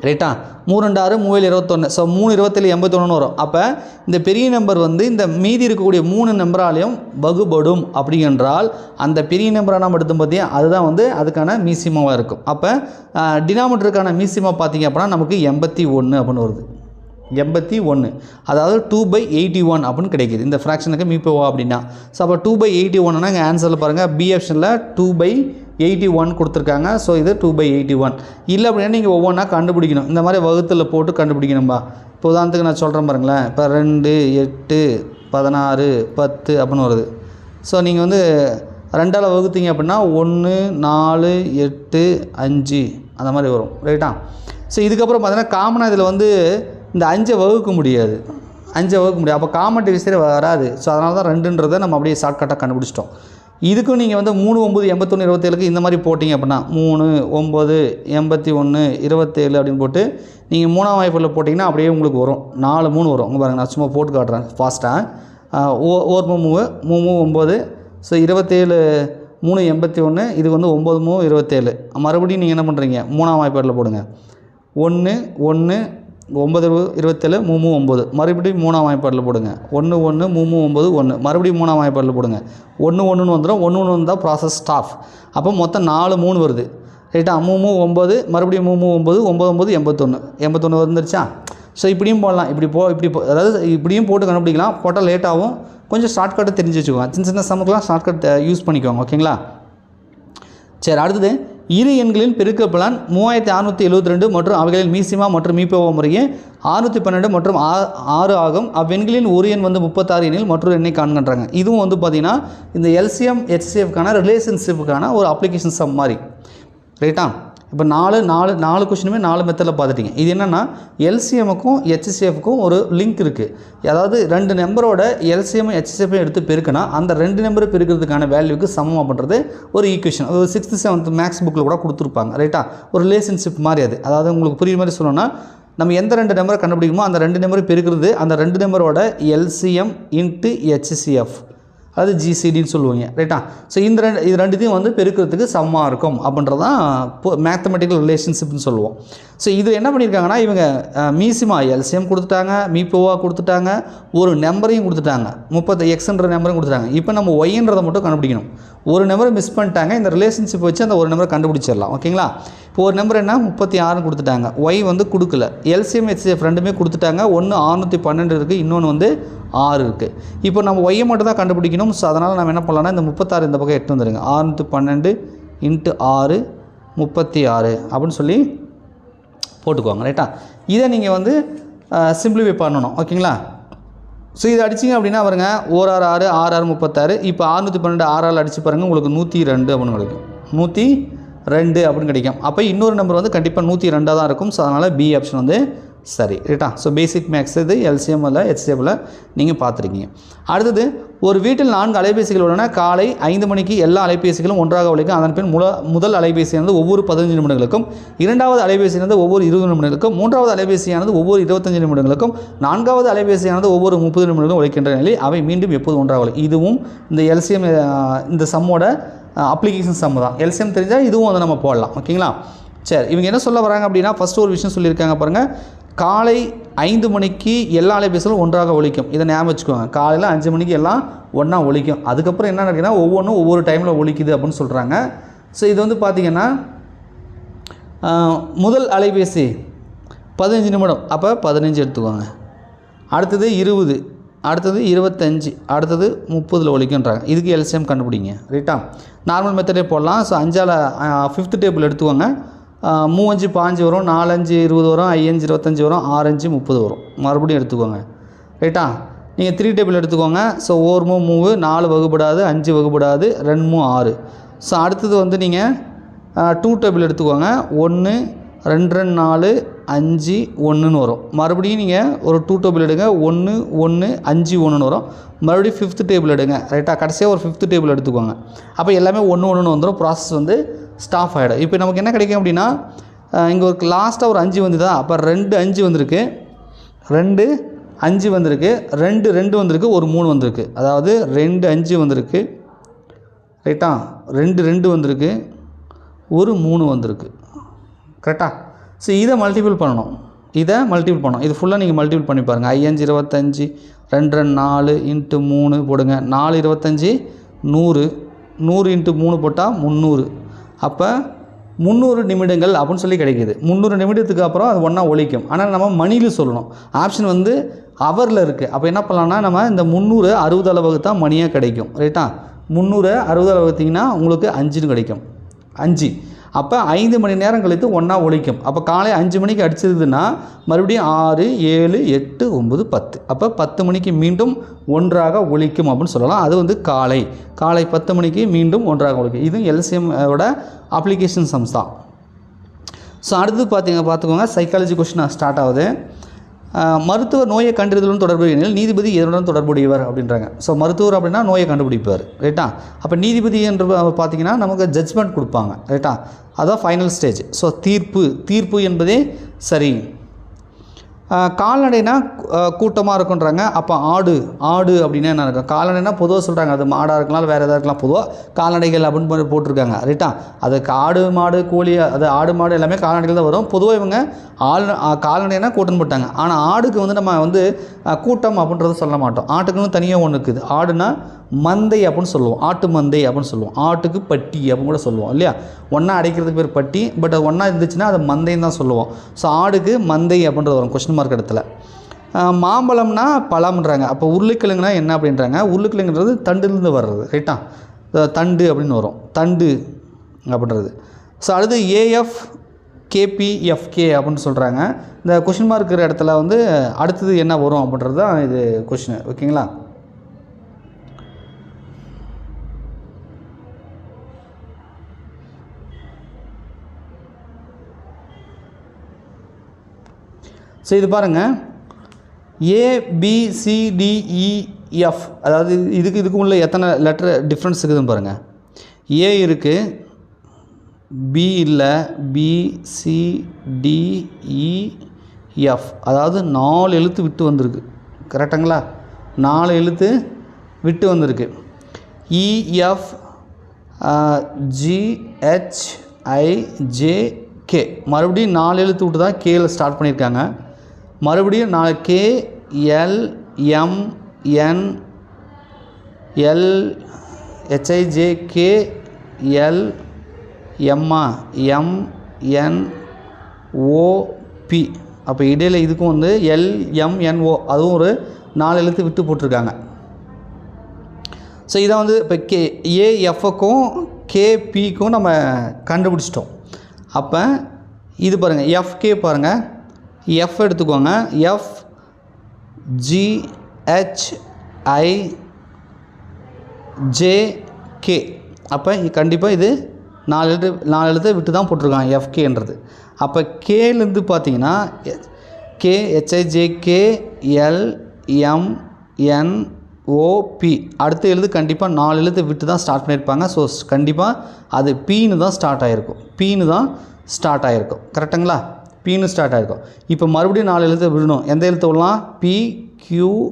ரைட்டா? 3 2 6 3 21. ஸோ 3 27 81 வரும். அப்போ இந்த பெரிய நம்பர் வந்து இந்த மீதி இருக்கக்கூடிய 3 நம்பராலையும் வகுப்படும். அப்படிங்கென்றால் அந்த பெரிய நம்பரை நம்ம எடுத்து பார்த்தியா அதுதான் வந்து அதுக்கான மீசிமாவாக இருக்கும். அப்போ டினாமினேட்டருக்கான மீசிமா பார்த்திங்க அப்படின்னா நமக்கு 81 அப்படின்னு வருது. 81, அதாவது 2/81 அப்படின்னு கிடைக்கிது இந்த ஃப்ராக்ஷனுக்கு மீப்போவா அப்படின்னா. ஸோ அப்போ 2/81னா இங்கே ஆன்சரில் பாருங்கள், பி ஆப்ஷனில் 2/81 கொடுத்துருக்காங்க. ஸோ இது 2/81 இல்லை அப்படின்னா நீங்கள் ஒவ்வொன்றா கண்டுபிடிக்கணும். இந்த மாதிரி வகுத்தில் போட்டு கண்டுபிடிக்கணும்பா. இப்போ உதாரணத்துக்கு நான் சொல்கிறேன் பாருங்களேன். இப்போ 2 8 16 10 அப்படின்னு வருது. ஸோ நீங்கள் வந்து 2ஆல் வகுத்தீங்க அப்படின்னா 1 4 8 5 அந்த மாதிரி வரும். ரைட்டா? ஸோ இதுக்கப்புறம் பார்த்தீங்கன்னா காமனாக இதில் வந்து இந்த 5 வகுக்க முடியாது. அப்போ காமன் டிவைசரே வராது. ஸோ அதனால தான் 2ன்றதை நம்ம அப்படியே ஷார்ட்கட்டாக கண்டுபிடிச்சிட்டோம். இதுக்கும் நீங்கள் வந்து 3 9 81 27க்கு இந்த மாதிரி போட்டிங்க அப்படின்னா 3 9 81 27 அப்படின்னு போட்டு நீங்கள் 3ஆம் வாய்ப்பில் போட்டிங்கன்னா அப்படியே உங்களுக்கு வரும். 4 3 வரும். உங்கள் பாருங்கள், நான் சும்மா போட்டு காட்டுறேன் ஃபாஸ்ட்டாக. ஓர் 3 9. ஸோ 27 3 81. இது வந்து 9 3 27. மறுபடியும் நீங்கள் என்ன பண்ணுறீங்க, 3ஆம் வாய்ப்பாட்டில் போடுங்க. 1 1 9 27 3 9. மறுபடியும் 3ஆம் வாய்ப்பாட்டில் போடுங்க. 1 1 3 9 1. மறுபடியும் 3ஆம் வாய்ப்பாட்டில் போடுங்க. 1 1 வந்துடும். 1 1 வந்தால் ப்ராசஸ் ஸ்டாப். அப்போ மொத்தம் 4 3 வருது. ரைட்டா? 3 9. மறுபடியும் 3 9 9 9 81 வந்துருச்சா? ஸோ இப்படியும் போடலாம். அதாவது இப்படியும் போட்டு கண்டுபிடிக்கலாம். போட்டால் லேட்டாகவும். கொஞ்சம் ஷார்ட்கட்டை தெரிஞ்சு வச்சுக்கோங்க. சின்ன சின்ன சமக்கெலாம் ஷார்ட்கட் யூஸ் பண்ணிக்கோங்க. ஓகேங்களா? சரி, அடுத்தது இரு எண்களின் பெருக்கற்பலன் 3672 மற்றும் அவைகளின் மீசிமா மற்றும் மீப்போவா முறையே 612 மற்றும் 6 ஆகும். அவ்வெண்களில் ஒரு எண் வந்து 36 எண்ணில் மற்றொரு எண்ணை காண்கின்றாங்க. இதுவும் வந்து பார்த்திங்கன்னா இந்த எல்சிஎம் ஹெச்சிஎஃப்கான ரிலேஷன்ஷிப்புக்கான ஒரு அப்ளிகேஷன் சம் மாதிரி, ரைட்டா? இப்போ நாலு கொஷினுமே 4 மெத்தடில் பார்த்துட்டிங்க. இது என்னென்னா எல்சிஎம்முக்கும் ஹெச்சிஎஃப்க்கும் ஒரு லிங்க் இருக்குது. அதாவது 2 நம்பரோட எல்சிஎம் ஹெச்சிஎஃப் எடுத்து பெருக்கினா அந்த 2 நம்பரை பெருக்கிறதுக்கான வேல்யூக்கு சமமாக பண்ணுறது ஒரு ஈக்குவேஷன். ஒரு 6th 7th மேக்ஸ் புக்கில் கூட கொடுத்துருப்பாங்க, ரைட்டா? ஒரு ரிலேஷன்ஷிப் மாதிரி அது. அதாவது உங்களுக்கு புரியுற மாதிரி சொல்லணும்னா நம்ம எந்த 2 நம்பரை கண்டுபிடிக்குமோ அந்த 2 நம்பரை பெருக்கிறது அந்த 2 நம்பரோட எல்சிஎம் இன்ட்டு ஹெச்சிஎஃப், அது ஜிசிடின்னு சொல்லுவீங்க, ரைட்டா? ஸோ இது ரெண்டுத்தையும் வந்து பெருக்கிறதுக்கு சமமாக இருக்கும் அப்படின்றதான் மேத்தமெட்டிக்கல் ரிலேஷன்ஷிப்னு சொல்லுவோம். ஸோ இது என்ன பண்ணியிருக்காங்கன்னா இவங்க மீசிமா எல்சிஎம் கொடுத்துட்டாங்க, மீப்போவா கொடுத்துட்டாங்க, ஒரு நம்பரையும் கொடுத்துட்டாங்க, 30x நம்பரையும் கொடுத்துட்டாங்க. இப்போ நம்ம ஒய்ன்றதை மட்டும் கண்டுபிடிக்கணும். ஒரு நம்பரை மிஸ் பண்ணிட்டாங்க, இந்த ரிலேஷன்ஷிப் வச்சு அந்த ஒரு நம்பரை கண்டுபிடிச்சிடலாம், ஓகேங்களா? இப்போ ஒரு நம்பர் என்ன 36 கொடுத்துட்டாங்க, ஒய் வந்து கொடுக்கல, எல்சிஎம் ஹெச்சிஎஃப் ரெண்டுமே கொடுத்துட்டாங்க. ஒன்று 612 இருக்குது, இன்னொன்று வந்து 6 இருக்குது. இப்போ நம்ம ஒய்யை மட்டும் தான் கண்டுபிடிக்கணும். ஸோ அதனால் நம்ம என்ன பண்ணலாம்னா இந்த 36 இந்த பக்கம் 8 வந்துடுங்க, 612 இன்ட்டு 6 36 அப்படின்னு சொல்லி போட்டுக்குவாங்க, ரைட்டா? இதை நீங்கள் வந்து சிம்பிளிஃபை பண்ணணும், ஓகேங்களா? ஸோ இதை அடிச்சிங்க அப்படின்னா பாருங்க 1 6 6 6 6 36. இப்போ 612 6 அடித்து பாருங்கள், உங்களுக்கு 102 அப்படின்னு கிடைக்கும், 102 அப்படின்னு கிடைக்கும். அப்போ இன்னொரு நம்பர் வந்து கண்டிப்பாக 102 தான் இருக்கும். ஸோ அதனால் பி ஆப்ஷன் வந்து சரி, ரைட்டா? ஸோ பேசிக் மேக்ஸ் இது எல்சிஎம்மில் ஹெச்சிஎஃப்பில் நீங்கள் பார்த்துருக்கீங்க. அடுத்தது, ஒரு வீட்டில் 4 அலைபேசிகள் உள்ளன. காலை 5 மணிக்கு எல்லா அலைபேசிகளும் ஒன்றாக ஒலிக்கும். அதன் பின் முதல் அலைபேசியானது ஒவ்வொரு 15 நிமிடங்களுக்கும், இரண்டாவது அலைபேசியானது ஒவ்வொரு 20 நிமிடங்களுக்கும், மூன்றாவது அலைபேசியானது ஒவ்வொரு 25 நிமிடங்களுக்கும், நான்காவது அலைபேசியானது ஒவ்வொரு 30 நிமிடங்களும் ஒலிக்கின்ற நிலையில் அவை மீண்டும் எப்போது ஒன்றாக ஒலிக்கும். இதுவும் இந்த எல்சிஎம் இந்த சம்மோட அப்ளிகேஷன் சம் தான். எல்சிஎம் தெரிஞ்சால் இதுவும் வந்து நம்ம போடலாம், ஓகேங்களா? சரி, இவங்க என்ன சொல்ல வராங்க அப்படின்னா ஃபஸ்ட்டு ஒரு விஷயம் சொல்லியிருக்காங்க பாருங்கள். காலை 5 மணிக்கு எல்லா அலைபேசிகளும் ஒன்றாக ஒலிக்கும். இதை ஞாபகம் வச்சுக்கோங்க. காலையில் 5 மணிக்கு எல்லாம் ஒன்றா ஒலிக்கும். அதுக்கப்புறம் என்ன நடக்குதுன்னா ஒவ்வொன்றும் ஒவ்வொரு டைமில் ஒலிக்குது அப்படின்னு சொல்கிறாங்க. ஸோ இது வந்து பார்த்திங்கன்னா முதல் அலைபேசி 15 நிமிடம், அப்போ 15 எடுத்துக்கோங்க. அடுத்தது 20, அடுத்தது 25, அடுத்தது 30 ஒலிக்குன்றாங்க. இதுக்கு எல்சிஎம் கண்டுபிடிங்க, ரைட்டா? நார்மல் மெத்தடே போடலாம். ஸோ 5ஆல் 5th டேபிள் எடுத்துக்கோங்க. 3 5 5 வரும், 4 5 20 வரும், 5 5 25 வரும், 6 5 30 வரும். மறுபடியும் எடுத்துக்கோங்க, ரைட்டா? நீங்கள் 3 டேபிள் எடுத்துக்கோங்க. ஸோ 1 3 4 வகுப்படாது, 5 வகுப்படாது, 2 6. ஸோ அடுத்தது வந்து நீங்கள் 2 டேபிள் எடுத்துக்கோங்க. 1 2 4 5 1ன்னு வரும். மறுபடியும் நீங்கள் ஒரு 2 டேபிள் எடுங்க. 1 1 5 1ன்னு வரும். மறுபடியும் 5th டேபிள் எடுங்க, ரைட்டா? கடைசியாக ஒரு 5th டேபிள் எடுத்துக்கோங்க. அப்போ எல்லாமே 1 1ன்னு வந்துடும். ப்ராசஸ் வந்து ஸ்டாப் ஆகிடும். இப்போ நமக்கு என்ன கிடைக்கும் அப்படின்னா இங்கே ஒரு லாஸ்ட்டாக ஒரு 5 வந்துதா, அப்போ 2 5 வந்திருக்கு, 2 5 வந்திருக்கு, 2 2 வந்திருக்கு, ஒரு 3 வந்திருக்கு. அதாவது 2 5 வந்திருக்கு, ரைட்டா? 2 2 வந்திருக்கு, ஒரு 3 வந்திருக்கு, கரெக்டாக? ஸோ இதை மல்டிபிள் பண்ணணும், இது ஃபுல்லாக நீங்கள் மல்டிபிள் பண்ணி பாருங்கள். 5 5 25 2 4 இன்ட்டு 3 போடுங்க. 4 25 100, 100 இன்ட்டு 3 போட்டால் 300. அப்போ 300 நிமிடங்கள் அப்படின்னு சொல்லி கிடைக்கிது. 300 நிமிடத்துக்கு அப்புறம் அது ஒன்றா ஒலிக்கும். ஆனால் நம்ம மணியில் சொல்லணும். ஆப்ஷன் வந்து ஹவரில் இருக்குது. அப்போ என்ன பண்ணலான்னா நம்ம இந்த 300 60 அளவுக்கு தான் மணியாக கிடைக்கும், ரைட்டா? 300 60 அளவுக்குத்திங்கன்னா உங்களுக்கு 5ன்னு கிடைக்கும், 5. அப்போ 5 மணி நேரம் கழித்து ஒன்றா ஒலிக்கும். அப்போ காலை 5 மணிக்கு அடிச்சிருதுன்னா மறுபடியும் 6 7 8 9 10. அப்போ 10 மணிக்கு மீண்டும் ஒன்றாக ஒலிக்கும் அப்படின்னு சொல்லலாம். அது வந்து காலை 10 மணிக்கு மீண்டும் ஒன்றாக ஒலிக்கும். இதுவும் எல்சிஎம்மோட அப்ளிகேஷன் சம்ஸ் தான். ஸோ அடுத்து பார்த்துக்கோங்க, சைக்காலஜி கொஸ்டின் ஸ்டார்ட் ஆகுது. மருத்துவர் நோயை கண்டறிதலுடன் தொடர்புடைய நீதிபதி எதனுடன் தொடர்புடையவர் அப்படின்றாங்க. ஸோ மருத்துவர் அப்படின்னா நோயை கண்டுபிடிப்பார், ரைட்டா? அப்போ நீதிபதி என்று பார்த்திங்கன்னா நமக்கு ஜட்ஜ்மெண்ட் கொடுப்பாங்க, ரைட்டா? அதுதான் ஃபைனல் ஸ்டேஜ். ஸோ தீர்ப்பு என்பதே சரி. கால்நடைனா கூட்டமாக இருக்குன்றாங்க. அப்போ ஆடு அப்படின்னா என்ன இருக்கும்? கால்நடைனா பொதுவாக சொல்கிறாங்க, அது மாடாக இருக்கலாம், வேறு எதாவது இருக்கலாம். பொதுவாக கால்நடைகள் அப்படின்னு போட்டிருக்காங்க, ரைட்டா? அதுக்கு ஆடு மாடு கோழி, அது ஆடு மாடு எல்லாமே கால்நடைகள் தான் வரும். பொதுவாக இவங்க கால்நடைனா கூட்டம் போட்டாங்க. ஆனால் ஆடுக்கு வந்து நம்ம வந்து கூட்டம் அப்படின்றத சொல்ல மாட்டோம். ஆட்டுக்குன்னு தனியாக ஒன்று இருக்குது. ஆடுனா மந்தை அப்படின்னு சொல்லுவோம், ஆட்டு மந்தை அப்படின்னு சொல்லுவோம். ஆட்டுக்கு பட்டி அப்படின்னு கூட சொல்லுவோம், இல்லையா? ஒன்றா அடைக்கிறதுக்கு பேர் பட்டி, பட் அது ஒன்றா இருந்துச்சுன்னா அது மந்தைன்னு தான் சொல்லுவோம். ஸோ ஆடுக்கு மந்தை அப்படின்றது வரும் கொஸ்டின் மார்க் இடத்துல. மாம்பழம்னா பழம்ன்றாங்க. அப்போ உருளைக்கிழங்குனா என்ன அப்படின்றாங்க? உருளைக்கிழங்குன்றது தண்டுலேருந்து வர்றது, ரைட்டா? தண்டு அப்படின்னு வரும், தண்டு அப்படின்றது. ஸோ அடுத்து ஏஎஃப் கேபிஎஃப்கே அப்படின்னு சொல்கிறாங்க. இந்த கொஷின் மார்க் இருக்கிற இடத்துல வந்து அடுத்தது என்ன வரும் அப்படின்றது தான் இது கொஷின். ஓகேங்களா? ஸோ இது பாருங்கள், ஏபிசிடிஇஎஃப், அதாவது இதுக்கு உள்ள எத்தனை லெட்டர் டிஃப்ரென்ஸ் இருக்குதுன்னு பாருங்கள். ஏ இருக்குது, பி இல்லை, பிசிடிஇஎஃப், அதாவது 4 எழுத்து விட்டு வந்திருக்கு. கரெக்டுங்களா? 4 எழுத்து விட்டு வந்திருக்கு. இஎஃப் ஜிஹெச்ஐஜேகே, மறுபடியும் 4 எழுத்து விட்டு தான் கேல ஸ்டார்ட் பண்ணியிருக்காங்க. மறுபடியும் 4 K L M N L H I J K L எம்மா எம்என்ஓபி. அப்போ இடையில் இதுக்கும் வந்து எல்எம்என்ஓ, அதுவும் ஒரு 4 எழுத்து விட்டு போட்டிருக்காங்க. ஸோ இதை வந்து இப்போ ஏஎஃப்க்கும் கேபிக்கும் நம்ம கண்டுபிடிச்சிட்டோம். அப்போ இது பாருங்கள், எஃப்கே பாருங்கள், எஃப் எடுத்துக்கோங்க, எஃப் ஜிஹெச்ஐஜேகே. அப்போ கண்டிப்பாக இது 4 எழுத்து விட்டு தான் போட்டிருக்காங்க எஃப்கேன்றது. அப்போ கேலேருந்து பார்த்தீங்கன்னா கேஹெச்ஐஜேகே எல்எம்என்ஓபி, அடுத்த எழுத்து கண்டிப்பாக 4 எழுத்து விட்டு தான் ஸ்டார்ட் பண்ணியிருப்பாங்க. ஸோ கண்டிப்பாக அது பீனு தான் ஸ்டார்ட் ஆகிருக்கும். பீனு தான் ஸ்டார்ட் ஆகிருக்கும். கரெக்டுங்களா? பீனு ஸ்டார்ட் ஆகிருக்கும். இப்போ மறுபடியும் 4 எழுத்து விடணும். எந்த எழுத்து விடலாம்? பிக்யூஆர்எஸ்டி,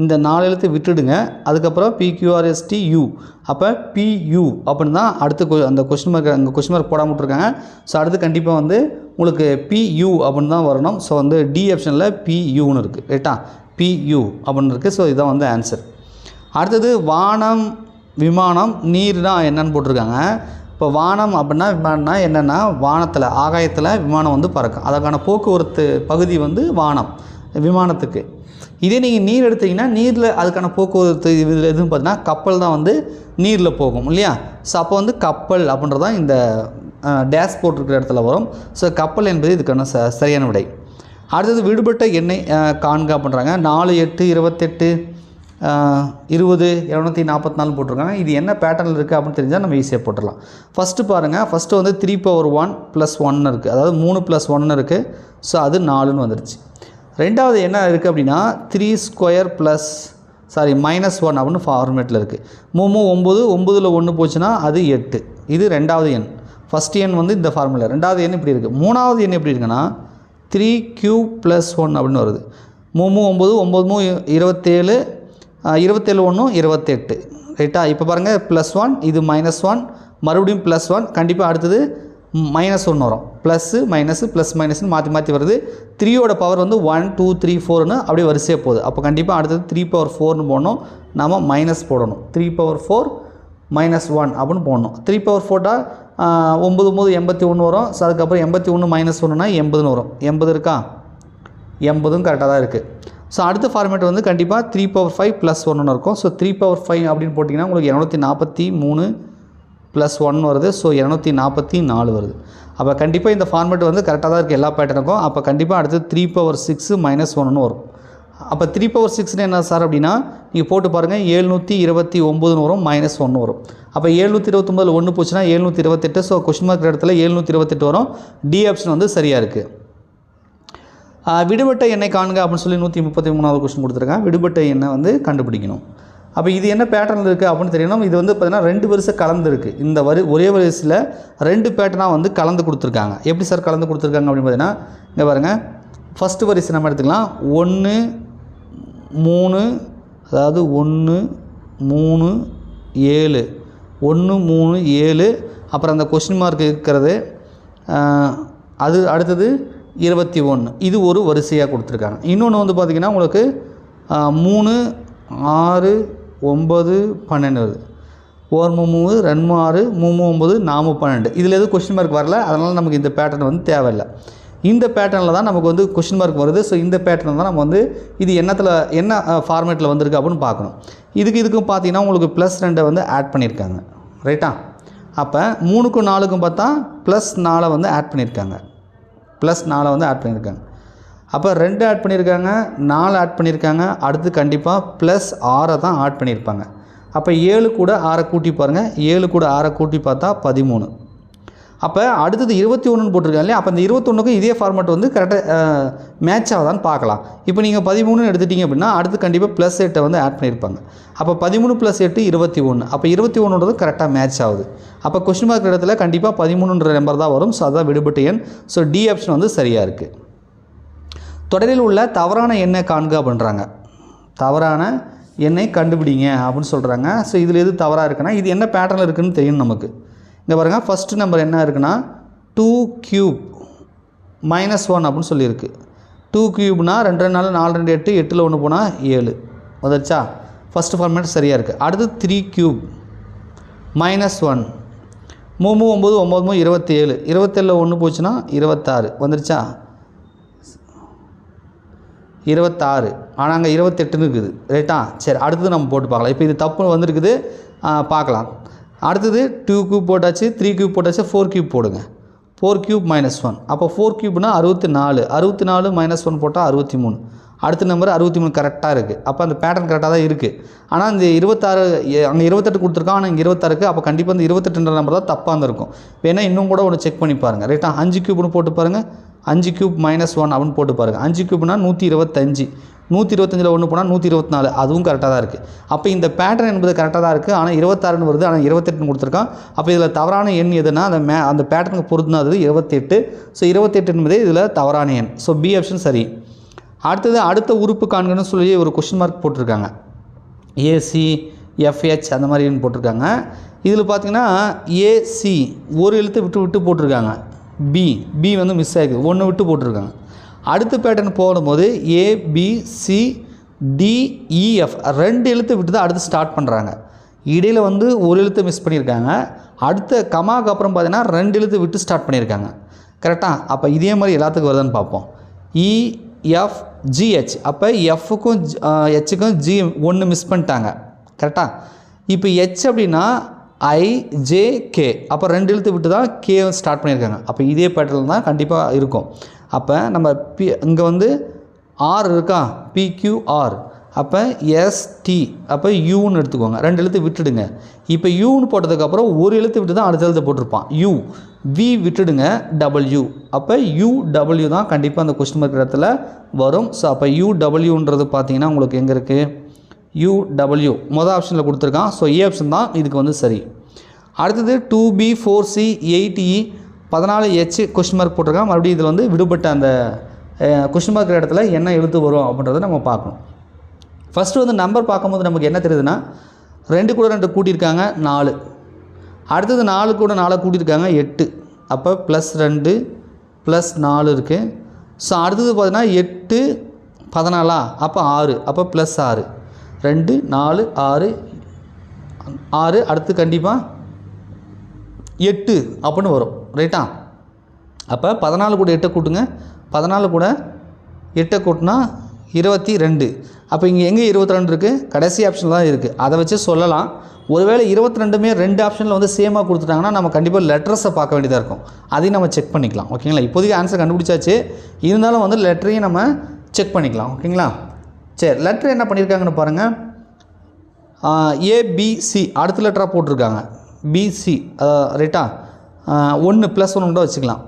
இந்த 4 எழுத்து விட்டுடுங்க. அதுக்கப்புறம் பிக்யூஆர்எஸ்டியூ, அப்போ பியூ அப்படின்னு தான் அடுத்து அந்த கொஸ்டின் மார்க், அங்கே கொஸ்டின் மார்க் போடாமல் விட்ருக்காங்க. ஸோ அடுத்து கண்டிப்பாக வந்து உங்களுக்கு பியூ அப்படின்னு தான் வரணும். ஸோ வந்து டி ஆப்ஷனில் பியூன்னு இருக்குது. ரைட்டா? பியூ அப்படின்னு இருக்குது. ஸோ இதுதான் வந்து ஆன்சர். அடுத்தது வானம், விமானம், நீர்னா என்னன்னு போட்டிருக்காங்க. இப்போ வானம் அப்படின்னா விமானம்னா என்னென்னா, வானத்தில் ஆகாயத்தில் விமானம் வந்து பறக்கும். அதற்கான போக்குவரத்து பகுதி வந்து வானம் விமானத்துக்கு. இதே நீங்கள் நீர் எடுத்திங்கன்னா நீரில் அதுக்கான போக்குவரத்து இதில் எதுவும் பார்த்தீங்கன்னா கப்பல் தான் வந்து நீரில் போகும் இல்லையா? ஸோ அப்போ வந்து கப்பல் அப்படின்றது தான் இந்த டேஷ் போட்டிருக்கிற இடத்துல வரும். ஸோ கப்பல் என்பது இதுக்கான சரியான விடை. அடுத்தது விடுபட்ட எண்ணெய் காண்க அப்படின்றாங்க. 4, 8, 28, 20, 244 போட்டிருக்காங்க. இது என்ன பேட்டர்னில் இருக்குது அப்படின்னு தெரிஞ்சால் நம்ம ஈஸியாக போட்டுடலாம். ஃபஸ்ட்டு பாருங்கள், ஃபஸ்ட்டு வந்து 3/1 + 1 இருக்குது, அதாவது 3 + 1 இருக்குது. ஸோ அது 4ன்னு வந்துடுச்சு. ரெண்டாவது என்ன இருக்குது அப்படின்னா 3² -1 அப்படின்னு ஃபார்மேட்டில் இருக்குது. 3 9, 9ல் 1 போச்சுன்னா அது 8. இது ரெண்டாவது எண். ஃபஸ்ட் எண் வந்து இந்த ஃபார்முலா. ரெண்டாவது எண் இப்படி இருக்குது. மூணாவது எண் எப்படி இருக்குன்னா 3³ + 1 அப்படின்னு வருது. 3 9, 9 27, 27 1 28. ரைட்டா? இப்போ பாருங்கள், +1, இது -1, மறுபடியும் +1, கண்டிப்பாக அடுத்தது -1 வரும். ப்ளஸ்ஸு மைனஸு ப்ளஸ் மைனஸ்னு மாற்றி மாற்றி வருது. 3யோட பவர் வந்து 1 2 3 4ன்னு அப்படியே வரிசையாக போகுது. அப்போ கண்டிப்பாக அடுத்தது 3/4ன்னு போடணும். நாம் மைனஸ் போடணும். 3/4 -1 அப்படின்னு போடணும். 3/4 போட்டால் 9 9 81 வரும். ஸோ அதுக்கப்புறம் 81 -1னா 80ன்னு வரும். 80 இருக்கா? 80ம் கரெக்டாக தான் இருக்குது. ஸோ அடுத்த ஃபார்மேட் வந்து கண்டிப்பாக 3/5 + 1 இருக்கும். ஸோ 3/5 அப்படின்னு போட்டிங்கன்னா உங்களுக்கு 243 + 1 வருது. ஸோ 244 வருது. அப்போ கண்டிப்பாக இந்த ஃபார்மேட் வந்து கரெக்டாக தான் இருக்குது எல்லா பேட்டர்னுக்கும். அப்போ கண்டிப்பாக அடுத்து 3/6 -1ன்னு வரும். அப்போ 3/6 என்ன சார் அப்படின்னா நீங்கள் போட்டு பாருங்கள், 729 வரும், -1 வரும். அப்போ 729 1 போச்சுன்னா 728. ஸோ கொஸ்டின் மார்க் இடத்துல 728 வரும். டி ஆப்ஷன் வந்து சரியாக இருக்குது. விடுபட்ட எண்ணெய் காண்க அப்படின்னு சொல்லி 133வது கொஸ்டின் கொடுத்துருக்காங்க. விடுபட்ட எண்ணெய் வந்து கண்டுபிடிக்கணும். அப்போ இது என்ன பேட்டர்னில் இருக்குது அப்படின்னு தெரியணும். இது வந்து பார்த்திங்கன்னா 2 வரிசை கலந்துருக்கு. இந்த ஒரே வரிசையில் 2 பேட்டர்னாக வந்து கலந்து கொடுத்துருக்காங்க. எப்படி சார் கலந்து கொடுத்துருக்காங்க அப்படின்னு பார்த்தீங்கன்னா, இங்கே பாருங்கள், ஃபஸ்ட்டு வரிசை நம்ம எடுத்துக்கலாம். 1 3, அதாவது 1 3 7, 1 3 7, அப்புறம் அந்த கொஸ்டின் மார்க் இருக்கிறது, அது அடுத்தது 21. இது ஒரு வரிசையாக கொடுத்துருக்காங்க. இன்னொன்று வந்து பார்த்திங்கன்னா உங்களுக்கு 3 6 9 12 வருது. 1 3 2 6 3 9 4 12. இதில் எதுவும் கொஸ்டின் மார்க் வரல, அதனால் நமக்கு இந்த பேட்டர்ன் வந்து தேவையில்லை. இந்த பேட்டர்னில் தான் நமக்கு வந்து கொஸ்டின் மார்க் வருது. ஸோ இந்த பேட்டர்ன் தான் நம்ம வந்து இது என்ன ஃபார்மேட்டில் வந்திருக்கு அப்படின்னு பார்க்கணும். இதுக்கும் பார்த்தீங்கன்னா உங்களுக்கு +2 வந்து ஆட் பண்ணியிருக்காங்க. ரைட்டா? அப்போ 3க்கும் 4க்கும் பார்த்தா +4 வந்து ஆட் பண்ணியிருக்காங்க. +4 வந்து ஆட் பண்ணியிருக்காங்க. அப்போ 2 ஆட் பண்ணியிருக்காங்க, 4 ஆட் பண்ணியிருக்காங்க. அடுத்து கண்டிப்பாக +6 தான் ஆட் பண்ணியிருப்பாங்க. அப்போ 7 கூட 6 கூட்டி பாருங்கள். 7 கூட 6 கூட்டி பார்த்தா 13. அப்போ அடுத்தது 21ன்னு போட்டிருக்காங்க இல்லையா? அப்போ இந்த 21க்கும் இதே ஃபார்மேட் வந்து கரெக்டாக மேட்ச் ஆகுதான்னு பார்க்கலாம். இப்போ நீங்கள் 13ன்னு எடுத்துட்டிங்க அப்படின்னா அடுத்து கண்டிப்பாக +8 வந்து ஆட் பண்ணியிருப்பாங்க. அப்போ 13 + 8 21. அப்போ 21ன்றது கரெக்டாக மேட்ச் ஆகுது. அப்போ கொஸ்டின் மார்க் இடத்துல கண்டிப்பாக 13ன்ற நம்பர் தான் வரும். ஸோ அதுதான் விடுபட்ட எண். ஸோ டி ஆப்ஷன் வந்து சரியாக இருக்குது. தொடரில் உள்ள தவறான எண்ணை காண்க அப்படின்றாங்க. தவறான எண்ணை கண்டுபிடிங்க அப்படின்னு சொல்கிறாங்க. ஸோ இதில் எது தவறாக இருக்குன்னா இது என்ன பேட்டர்னில் இருக்குதுன்னு தெரியும் நமக்கு. இங்கே பாருங்கள், ஃபஸ்ட்டு நம்பர் என்ன இருக்குன்னா 2³ -1 அப்படின்னு சொல்லியிருக்கு. 2³ 2 4 4 2 8 8ல் 1 போனால் 7 வந்துருச்சா? ஃபஸ்ட்டு ஃபார்மேட் சரியாக இருக்குது. அடுத்து 3³ -1 3 9 9 27 27ல் 1 போச்சுன்னா 26 வந்துருச்சா? 26. ஆனால் அங்கே 28ன்னு இருக்குது. ரைட்டா? சரி, அடுத்தது நம்ம போட்டு பார்க்கலாம். இப்போ இது தப்பு வந்திருக்குது, பார்க்கலாம். அடுத்தது 2³ போட்டாச்சு, 3³ போட்டாச்சு, 4³ போடுங்க. 4³ -1 அப்போ 4³ 64. 64 -1 போட்டால் 63. அடுத்த நம்பர் 63 கரெக்டாக இருக்குது. அப்போ அந்த பேட்டர்ன் கரெக்டாக தான் இருக்குது. ஆனால் இந்த 26 அங்கே 28 கொடுத்துருக்கான், ஆனால் இங்கே 26. அப்போ கண்டிப்பாக இந்த 28ன்ற நம்பர் தான் தப்பாக இருந்திருக்கும். வேணா இன்னும் கூட ஒன்று செக் பண்ணி பாருங்கள். ரைட்டா? 5³ போட்டு பாருங்கள். 5³ -1 அப்படின்னு போட்டு பாருங்கள். 5³ 125. 125ல் 1 போனால் 124. அதுவும் கரெக்டாக தான் இருக்குது. அப்போ இந்த பேட்டர்ன் என்பது கரெக்டாக தான் இருக்குது. ஆனால் 26ன்னு வருது, ஆனால் 28ன்னு கொடுத்துருக்கான். அப்போ இதில் தவறான எண் எதுனா அந்த பேட்டர்னுக்கு பொருந்தினது 28. ஸோ 28 என்பதே இதில் தவறான எண். ஸோ பி ஆப்ஷன் சரி. அடுத்தது அடுத்த உறுப்பு காண்கன்னு சொல்லி ஒரு கொஸ்டின் மார்க் போட்டிருக்காங்க. ஏசி எஃப்ஹெச் அந்த மாதிரின்னு போட்டிருக்காங்க. இதில் பார்த்தீங்கன்னா ஏசி ஒரு எழுத்து விட்டு விட்டு போட்டிருக்காங்க. பி வந்து மிஸ் ஆகிருக்கு, 1 விட்டு போட்டிருக்காங்க. அடுத்த பேட்டர்ன் போடும்போது ABCDEF 2 எழுத்து விட்டு தான் அடுத்து ஸ்டார்ட் பண்ணுறாங்க. இடையில் வந்து ஒரு எழுத்து மிஸ் பண்ணியிருக்காங்க. அடுத்த கமாக்கு அப்புறம் பார்த்தீங்கன்னா 2 எழுத்து விட்டு ஸ்டார்ட் பண்ணியிருக்காங்க. கரெக்டாக? அப்போ இதே மாதிரி எல்லாத்துக்கும் வருதான்னு பார்ப்போம். EFGH அப்போ எஃப்க்கும் ஹெச்சுக்கும் G 1 மிஸ் பண்ணிட்டாங்க. கரெக்டாக? இப்போ H அப்படின்னா IJK அப்போ 2 எழுத்து விட்டு தான் K ஸ்டார்ட் பண்ணியிருக்காங்க. அப்போ இதே பேட்டர்ன் தான் கண்டிப்பாக இருக்கும். அப்போ நம்ம இங்கே வந்து R இருக்கா, PQR. அப்போ ST அப்போ Uன்னு எடுத்துக்கோங்க. 2 எழுத்து விட்டுடுங்க. இப்போ Uன்னு போட்டதுக்கப்புறம் ஒரு எழுத்து விட்டு தான் அடுத்த எழுத்து போட்டிருப்பான். U V விட்டுடுங்க, W. அப்போ UW தான் கண்டிப்பாக அந்த கொஸ்டின் மார்க் இடத்துல வரும். ஸோ அப்போ UWன்றது பார்த்தீங்கன்னா உங்களுக்கு எங்கே இருக்குது? UW மொதல் ஆப்ஷனில் கொடுத்துருக்கான். ஸோ ஏ ஆப்ஷன் தான் இதுக்கு வந்து சரி. அடுத்தது 2B 4C 8E 14H question mark போட்டிருக்கான். மறுபடியும் இதில் வந்து விடுபட்ட அந்த கொஸ்டின் மார்க் இடத்துல என்ன எழுத்து வரும் அப்படின்றத நம்ம பார்க்கணும். ஃபஸ்ட்டு வந்து நம்பர் பார்க்கும்போது நமக்கு என்ன தெரியுதுன்னா 2 கூட 2 கூட்டியிருக்காங்க 4. அடுத்தது 4 கூட 4 கூட்டியிருக்காங்க 8. அப்போ +2 +4 இருக்குது. ஸோ அடுத்தது பார்த்தீங்கன்னா 8 14 அப்போ 6. அப்போ +6 2 4 6 6. அடுத்து கண்டிப்பாக 8 அப்படின்னு வரும். ரைட்டா? அப்போ 14 கூட 8 கூட்டுங்க. 14 கூட 8 கூட்டினா 22. அப்போ இங்கே எங்கே 22 இருக்குது? கடைசி ஆப்ஷனில் தான் இருக்குது. அதை வச்சு சொல்லலாம். ஒருவேளை 22மே 2 ஆப்ஷனில் வந்து சேமாக கொடுத்துட்டாங்கன்னா நம்ம கண்டிப்பாக லெட்டர்ஸை பார்க்க வேண்டியதாக இருக்கும். அதையும் நம்ம செக் பண்ணிக்கலாம். ஓகேங்களா? இப்போதைக்கு ஆன்சர் கண்டுபிடிச்சாச்சு. இருந்தாலும் வந்து லெட்டரையும் நம்ம செக் பண்ணிக்கலாம். ஓகேங்களா? சரி, லெட்டர் என்ன பண்ணியிருக்காங்கன்னு பாருங்கள். ABC அடுத்த லெட்டராக போட்டிருக்காங்க. BC ரைட்டா? 1 +1 கூட வச்சுக்கலாம்.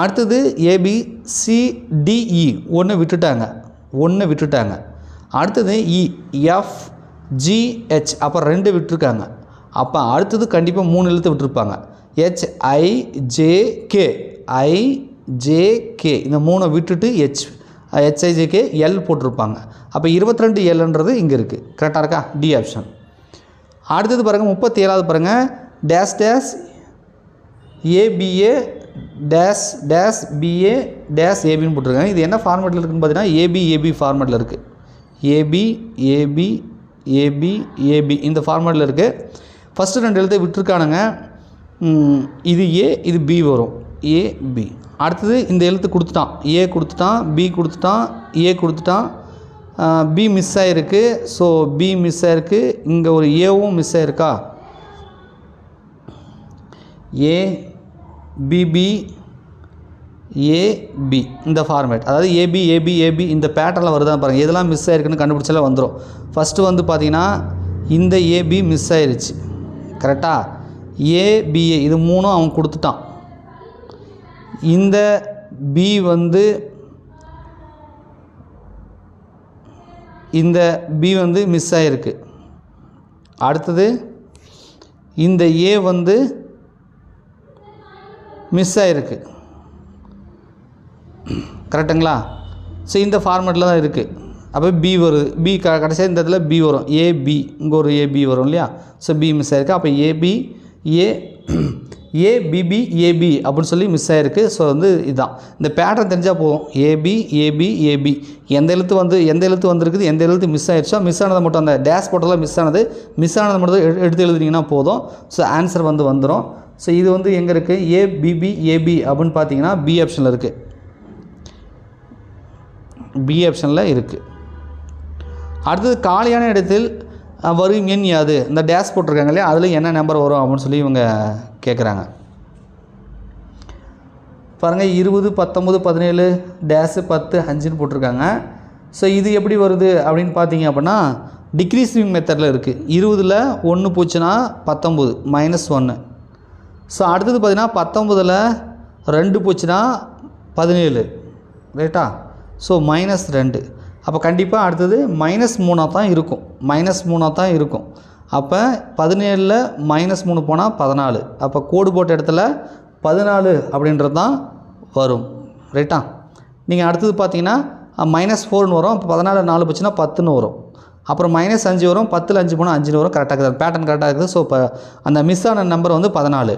அடுத்தது ABCDE 1 விட்டுட்டாங்க. அடுத்தது EFGH அப்போ 2 விட்டுருக்காங்க. அப்போ அடுத்தது கண்டிப்பாக 3 எழுத்து விட்டுருப்பாங்க. HIJK இந்த 3 விட்டுட்டு HIJK L போட்டிருப்பாங்க. அப்போ 22Lன்றது இங்கே இருக்குது. கரெக்டாக இருக்கா? D option. அடுத்தது பாருங்கள் 37வது பாருங்கள். -ABA -BA -ABன்னு போட்டிருக்காங்க. இது என்ன ஃபார்மேட்டில் இருக்குதுன்னு பார்த்தீங்கன்னா ABAB ஃபார்மேட்டில் இருக்குது. AB இந்த ஃபார்மேட்டில் இருக்குது. ஃபஸ்ட்டு 2 எழுத்தை விட்டுருக்கானுங்க. இது A இது B வரும். AB. அடுத்தது இந்த எழுத்து கொடுத்துட்டான். A கொடுத்துட்டான், B கொடுத்துட்டான், A கொடுத்துட்டான். B மிஸ் ஆகிருக்கு. ஸோ B மிஸ் ஆகிருக்கு. இங்கே ஒரு ஏவும் மிஸ் ஆகிருக்கா? ஏபிபி ஏபி இந்த ஃபார்மேட், அதாவது ஏபி ஏபி ஏபி இந்த பேட்டர்னில் வருதான் பாருங்கள். எதெல்லாம் மிஸ் ஆகிருக்குன்னு கண்டுபிடிச்சாலே வந்துடும். ஃபஸ்ட்டு வந்து பார்த்திங்கன்னா இந்த ஏபி மிஸ் ஆயிருச்சு கரெக்டாக. ஏபிஏ இது மூணும் அவன் கொடுத்துட்டான். இந்த பி வந்து மிஸ் ஆகிருக்கு. அடுத்தது இந்த ஏ வந்து மிஸ் ஆகிருக்கு கரெக்டுங்களா. ஸோ இந்த ஃபார்மேட்டில் தான் இருக்குது. அப்போ பி வருது, பி கடைசியாக இந்த இடத்துல பி வரும், ஏபி இங்கே ஒரு ஏபி வரும் இல்லையா. ஸோ பி மிஸ் ஆகிருக்கு. அப்போ ஏபி ஏபிபி ஏபி அப்படின்னு சொல்லி மிஸ் ஆகிருக்கு. ஸோ வந்து இதுதான் இந்த பேட்டர்ன் தெரிஞ்சால் போதும். ஏபி ஏபி ஏபி எந்த எழுத்து வந்திருக்குது, எந்த எழுத்து மிஸ் ஆகிடுச்சோ மிஸ் ஆனதை மட்டும் அந்த டேஷ் போட்டெல்லாம் மிஸ் ஆனதை மட்டும் எடுத்து எழுதுனீங்கன்னா போதும். ஸோ ஆன்சர் வந்துடும். ஸோ இது வந்து எங்கே இருக்குது, ஏபிபி ஏபி அப்படின்னு பார்த்தீங்கன்னா பி ஆப்ஷனில் இருக்குது. பி ஆப்ஷனில் இருக்குது. அடுத்தது காலியான இடத்தில் வரும் எண் யாது, இந்த டேஷ் போட்டிருக்காங்க இல்லையா, அதில் என்ன நம்பர் வரும் அப்படின்னு சொல்லி இவங்க கேட்குறாங்க. பாருங்கள் 20 19 17 டேஷு 10 5ன்னு போட்டிருக்காங்க. ஸோ இது எப்படி வருது அப்படின்னு பார்த்தீங்க அப்படின்னா டிக்ரீஸிங் மெத்தடில் இருக்குது. 20ல் 1 போச்சுன்னா 19 -1. ஸோ அடுத்தது பார்த்திங்கன்னா 19ல் 2 போச்சுன்னா 17 ரைட்டா. ஸோ -2. அப்போ கண்டிப்பாக அடுத்தது -3 தான் இருக்கும். அப்போ 17ல் -3 போனால் 14. அப்போ கோடு போட்ட இடத்துல 14 அப்படின்றது தான் வரும் ரைட்டா. நீங்கள் அடுத்தது பார்த்தீங்கன்னா -4ன்னு வரும். அப்போ 14 4 போச்சுன்னா 10ன்னு வரும். அப்புறம் -5 வரும். 10ல் 5 போனால் 5ன்னு வரும். கரெக்டாக இருக்குது, பேட்டர்ன் கரெக்டாக இருக்குது. ஸோ இப்போ அந்த மிஸ் ஆன நம்பர் வந்து 14.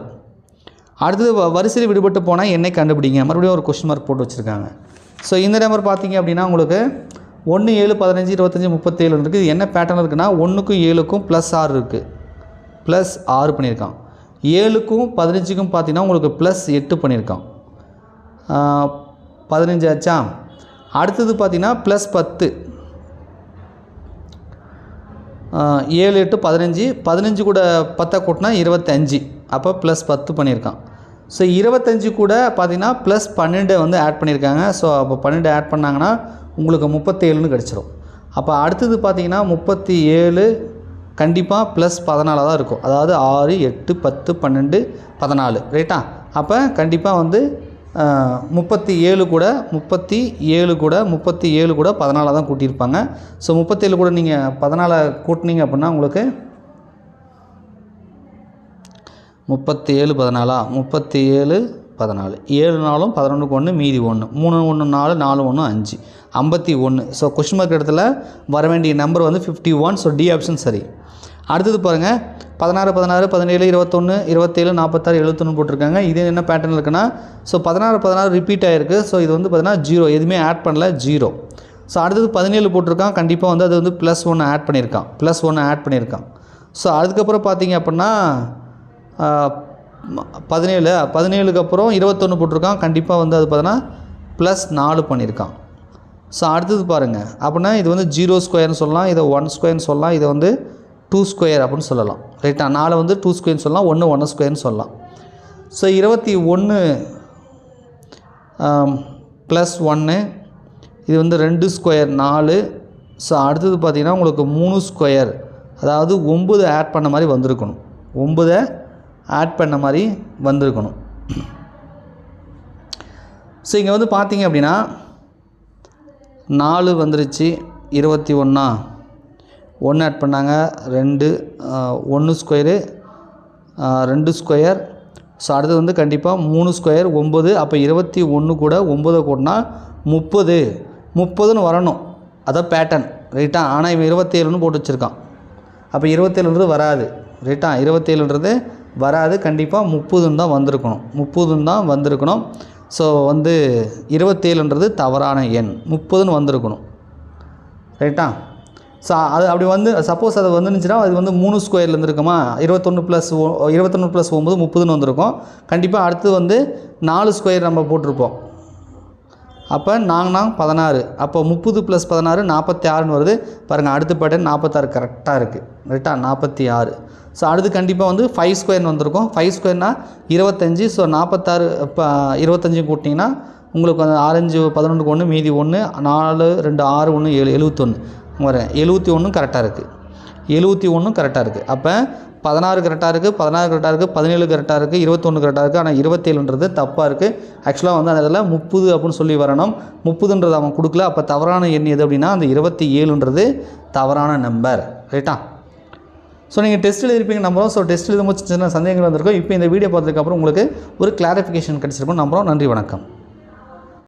அடுத்தது வரிசையில் விடுபட்டு போனால் என்னை கண்டுபிடிங்க. மறுபடியும் ஒரு கொஸ்டின் மார்க் போட்டு வச்சுருக்காங்க. ஸோ இந்த நம்பர் பார்த்தீங்க அப்படின்னா உங்களுக்கு 1 7 15 25 37 இருக்குது. இது என்ன பேட்டர்ன் இருக்குன்னா 1க்கும் 7க்கும் +6 இருக்குது, +6 பண்ணியிருக்கான். 7க்கும் 15க்கும் பார்த்தீங்கன்னா உங்களுக்கு +8 பண்ணியிருக்கான். 15 ஆச்சா. அடுத்தது பார்த்தீங்கன்னா +10, 7 8 15, 15 கூட 10 கூட்டினா 25. அப்போ +10 பண்ணியிருக்கான். ஸோ 25 கூட பார்த்தீங்கன்னா +12 வந்து ஆட் பண்ணியிருக்காங்க. ஸோ அப்போ 12 ஆட் பண்ணாங்கன்னா உங்களுக்கு 37ன்னு கிடச்சிரும். அப்போ அடுத்தது பார்த்தீங்கன்னா 37 கண்டிப்பாக +14 தான் இருக்கும். அதாவது 6 8 10 12 14 ரைட்டா. அப்போ கண்டிப்பாக வந்து 37 கூட 14 தான் கூட்டியிருப்பாங்க. ஸோ 37 கூட நீங்கள் 14 கூட்டினீங்க அப்படின்னா உங்களுக்கு 37 14 37 14 7 4 11க்கு 1 மீதி 1 3 1 4 4 1 5 51. ஸோ கொஸ்டின் மார்க் இடத்துல வர வேண்டிய நம்பர் வந்து 51. ஸோ டி ஆப்ஷன் சரி. அடுத்தது பாருங்கள் 16 16 17 21 27 46 71 போட்டிருக்காங்க. இது என்ன பேட்டர்ன் இருக்குன்னா ஸோ 16 ரிப்பீட் ஆகிருக்கு. ஸோ இது வந்து பார்த்தீங்கன்னா 0 எதுவுமே ஆட் பண்ணல 0. ஸோ அடுத்தது 17 போட்டிருக்கான். கண்டிப்பாக வந்து அது வந்து +1 ஆட் பண்ணியிருக்கான். ஸோ அதுக்கப்புறம் பார்த்தீங்க அப்படின்னா 17க்கு அப்புறம் 21 போட்டிருக்கான். கண்டிப்பாக வந்து அது பார்த்தீங்கன்னா +4 பண்ணியிருக்கான். ஸோ அடுத்தது பாருங்கள் அப்படின்னா இது வந்து 0 ஸ்கொயர்னு சொல்லலாம், இதை 1 ஸ்கொயர்னு சொல்லலாம், இதை வந்து 2 ஸ்கொயர் அப்படின்னு சொல்லலாம் ரைட்டா. 4 வந்து 2 ஸ்கொயர்னு சொல்லலாம், 1 ஸ்கொயர்னு சொல்லலாம். ஸோ 21 +1 இது வந்து 2 ஸ்கொயர் 4. ஸோ அடுத்தது பார்த்திங்கன்னா உங்களுக்கு 3 ஸ்கொயர், அதாவது 9 ஆட் பண்ண மாதிரி வந்திருக்கணும். 9 ஆட் பண்ண மாதிரி வந்திருக்கணும். ஸோ இங்கே வந்து பார்த்தீங்க அப்படின்னா 4 வந்துருச்சு, 21 1 ஆட் பண்ணாங்க 2 1 ஸ்கொயரு 2 ஸ்கொயர். ஸோ அடுத்தது வந்து கண்டிப்பாக 3 ஸ்கொயர் 9. அப்போ 21 கூட 9 கூட்டினா 30ன்னு வரணும். அதான் பேட்டர்ன் ரைட்டா. ஆனால் இவன் 27ன்னு போட்டு வச்சுருக்கான். அப்போ 27ன்றது வராது ரைட்டா. 27ன்றது வராது. கண்டிப்பாக 30ன்னு தான் வந்திருக்கணும். ஸோ வந்து 27ன்றது தவறான எண், 30ன்னு வந்திருக்கணும் ரைட்டா. ஸோ அது அப்படி வந்து சப்போஸ் அது வந்துருந்துச்சுன்னா அது வந்து 3 ஸ்கொயர்லேருந்து இருக்குமா, 21 + 9 30ன்னு வந்திருக்கும். கண்டிப்பாக அடுத்து வந்து 4 ஸ்கொயர் நம்ம போட்டிருப்போம். அப்போ நாங்கன்னா 16 அப்போ 30 + 16 46ன்னு வருது பாருங்கள். அடுத்த பேட்டர்ன் 46 கரெக்டாக இருக்குது ரைட்டா 46. ஸோ அடுத்து கண்டிப்பாக வந்து 5 ஸ்கொயர்னு வந்திருக்கும். 5 ஸ்கொயர்னா 25. ஸோ 46 இப்போ 25 கூட்டிங்கன்னா உங்களுக்கு வந்து 6 5 11 1 மீதி 1 4 2 6 1 7 71 வரேன். 71 கரெக்டாக இருக்குது. 71 கரெக்டாக இருக்குது. அப்போ 16 கரெக்டாக இருக்குது, 16 கரெக்டாக இருக்குது, 17 கரெக்டாக இருக்குது, 21 கரெக்டாக இருக்குது. ஆனால் 27ன்றது தப்பாக இருக்குது. ஆக்சுவலாக வந்து அந்த இடத்துல 30 அப்படின்னு சொல்லி வரணும். 30ன்றது அவன் கொடுக்கல. அப்போ தவறான எண் எது அப்படின்னா அந்த 27ன்றது தவறான நம்பர் ரைட்டா. ஸோ நீங்கள் டெஸ்ட் எழுதிருப்பீங்க நம்புகிறோம். ஸோ டெஸ்ட் எழுதும்போது சின்ன சந்தேகங்கள் வந்திருக்கும். இப்போ இந்த வீடியோ பார்த்ததுக்கப்புறம் உங்களுக்கு ஒரு கிளாரிஃபிகேஷன் கிடச்சிருக்கும் நம்புகிறோம். நன்றி, வணக்கம்.